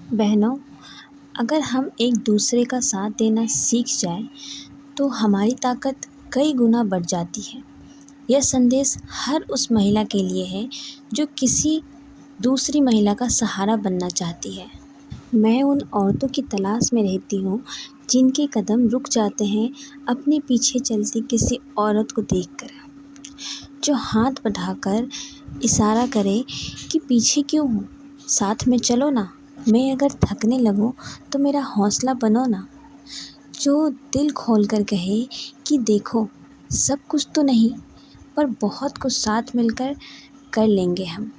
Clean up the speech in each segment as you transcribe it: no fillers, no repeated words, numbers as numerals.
बहनों, अगर हम एक दूसरे का साथ देना सीख जाएं, तो हमारी ताकत कई गुना बढ़ जाती है। यह संदेश हर उस महिला के लिए है जो किसी दूसरी महिला का सहारा बनना चाहती है। मैं उन औरतों की तलाश में रहती हूँ जिनके कदम रुक जाते हैं अपने पीछे चलती किसी औरत को देखकर, जो हाथ बढ़ाकर इशारा करे कि पीछे क्यों हो, साथ में चलो ना। मैं अगर थकने लगूं तो मेरा हौसला बनो ना। जो दिल खोल कर कहे कि देखो, सब कुछ तो नहीं, पर बहुत कुछ साथ मिलकर कर लेंगे हम।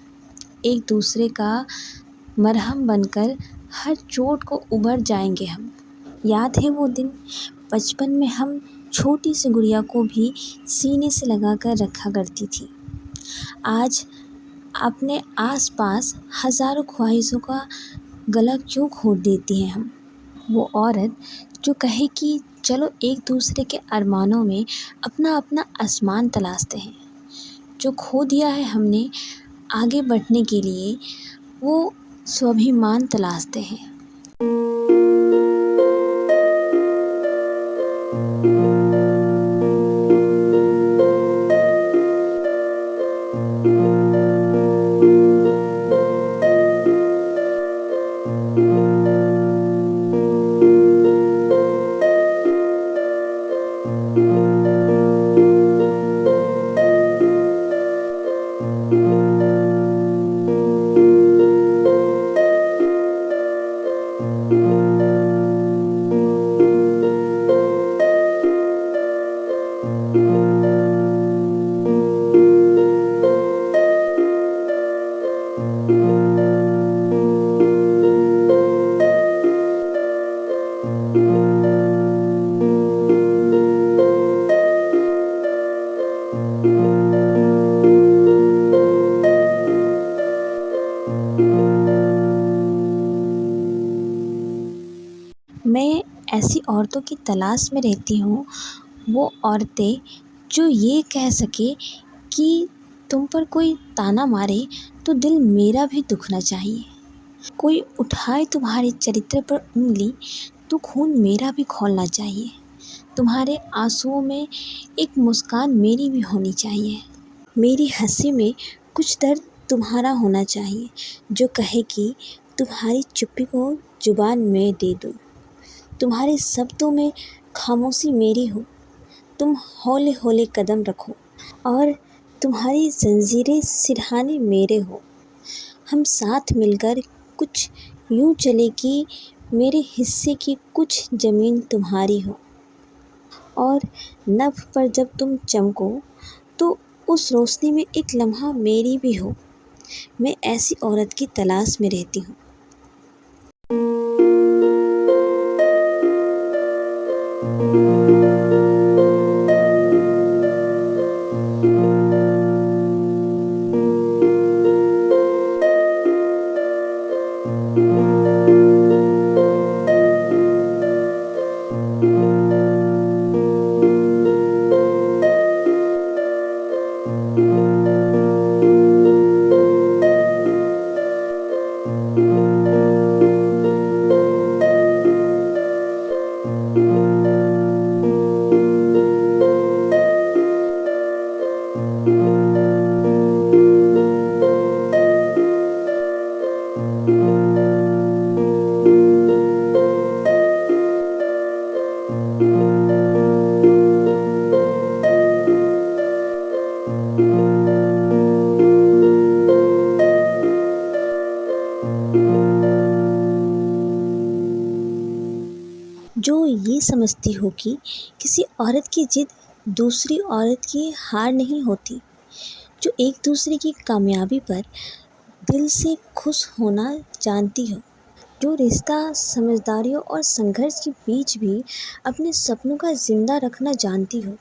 एक दूसरे का मरहम बनकर हर चोट को उबर जाएंगे हम। याद है वो दिन, बचपन में हम छोटी सी गुड़िया को भी सीने से लगा कर रखा करती थी। आज अपने आसपास हज़ारों ख्वाहिशों का गला क्यों घोट देती हैं हम। वो औरत जो कहे कि चलो एक दूसरे के अरमानों में अपना अपना आसमान तलाशते हैं। जो खो दिया है हमने आगे बढ़ने के लिए, वो स्वाभिमान तलाशते हैं। मैं ऐसी औरतों की तलाश में रहती हूँ, वो औरतें जो ये कह सके कि तुम पर कोई ताना मारे तो दिल मेरा भी दुखना चाहिए। कोई उठाए तुम्हारे चरित्र पर उंगली तो खून मेरा भी खौलना चाहिए। तुम्हारे आंसुओं में एक मुस्कान मेरी भी होनी चाहिए। मेरी हंसी में कुछ दर्द तुम्हारा होना चाहिए, जो कहे कि तुम्हारी चुप्पी को जुबान में दे दूँ। तुम्हारे शब्दों में खामोशी मेरी हो। तुम हौले हौले कदम रखो और तुम्हारी जंजीरें सिरहाने मेरे हो। हम साथ मिलकर कुछ यूं चले कि मेरे हिस्से की कुछ ज़मीन तुम्हारी हो। और नभ पर जब तुम चमको तो उस रोशनी में एक लम्हा मेरी भी हो। मैं ऐसी औरत की तलाश में रहती हूँ। जो ये समझती हो कि किसी औरत की जिद दूसरी औरत की हार नहीं होती, जो एक दूसरे की कामयाबी पर दिल से खुश होना जानती हो, जो रिश्ता समझदारियों और संघर्ष के बीच भी अपने सपनों का जिंदा रखना जानती हो,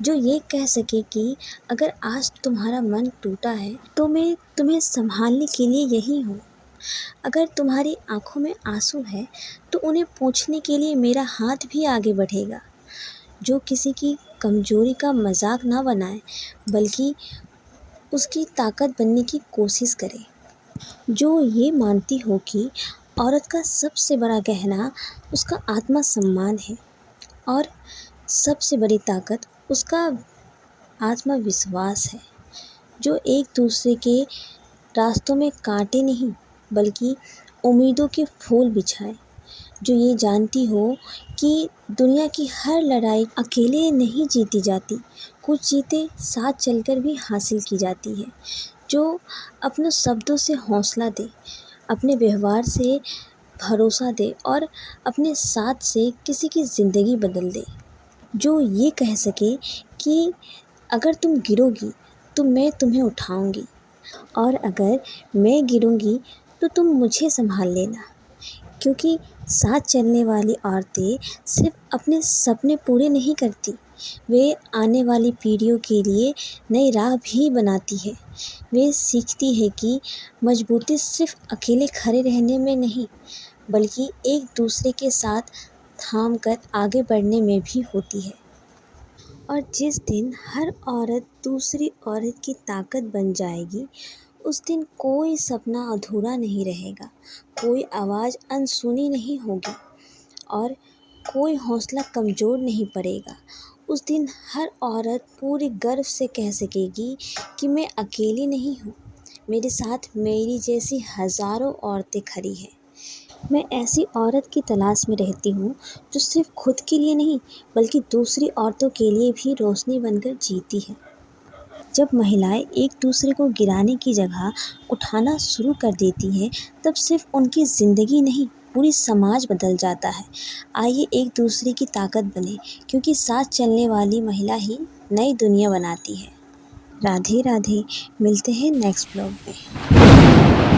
जो ये कह सके कि अगर आज तुम्हारा मन टूटा है तो मैं तुम्हें संभालने के लिए यही हूँ। अगर तुम्हारी आंखों में आंसू है तो उन्हें पोंछने के लिए मेरा हाथ भी आगे बढ़ेगा। जो किसी की कमज़ोरी का मजाक ना बनाए बल्कि उसकी ताकत बनने की कोशिश करे। जो ये मानती हो कि औरत का सबसे बड़ा गहना उसका आत्मसम्मान है और सबसे बड़ी ताकत उसका आत्मविश्वास है, जो एक दूसरे के रास्तों में कांटे नहीं बल्कि उम्मीदों के फूल बिछाए, जो ये जानती हो कि दुनिया की हर लड़ाई अकेले नहीं जीती जाती, कुछ जीतें साथ चलकर भी हासिल की जाती है, जो अपने शब्दों से हौसला दे, अपने व्यवहार से भरोसा दे और अपने साथ से किसी की ज़िंदगी बदल दे, जो ये कह सके कि अगर तुम गिरोगी तो मैं तुम्हें उठाऊंगी और अगर मैं गिरूंगी तो तुम मुझे संभाल लेना। क्योंकि साथ चलने वाली औरतें सिर्फ अपने सपने पूरे नहीं करती, वे आने वाली पीढ़ियों के लिए नई राह भी बनाती है। वे सीखती है कि मजबूती सिर्फ अकेले खड़े रहने में नहीं बल्कि एक दूसरे के साथ थाम कर आगे बढ़ने में भी होती है। और जिस दिन हर औरत दूसरी औरत की ताकत बन जाएगी, उस दिन कोई सपना अधूरा नहीं रहेगा, कोई आवाज़ अनसुनी नहीं होगी और कोई हौसला कमज़ोर नहीं पड़ेगा। उस दिन हर औरत पूरे गर्व से कह सकेगी कि मैं अकेली नहीं हूँ, मेरे साथ मेरी जैसी हज़ारों औरतें खड़ी हैं। मैं ऐसी औरत की तलाश में रहती हूँ जो सिर्फ खुद के लिए नहीं बल्कि दूसरी औरतों के लिए भी रोशनी बनकर जीती है। जब महिलाएं एक दूसरे को गिराने की जगह उठाना शुरू कर देती हैं, तब सिर्फ उनकी ज़िंदगी नहीं पूरी समाज बदल जाता है। आइए एक दूसरे की ताकत बने, क्योंकि साथ चलने वाली महिला ही नई दुनिया बनाती है। राधे राधे, मिलते हैं नेक्स्ट ब्लॉग में।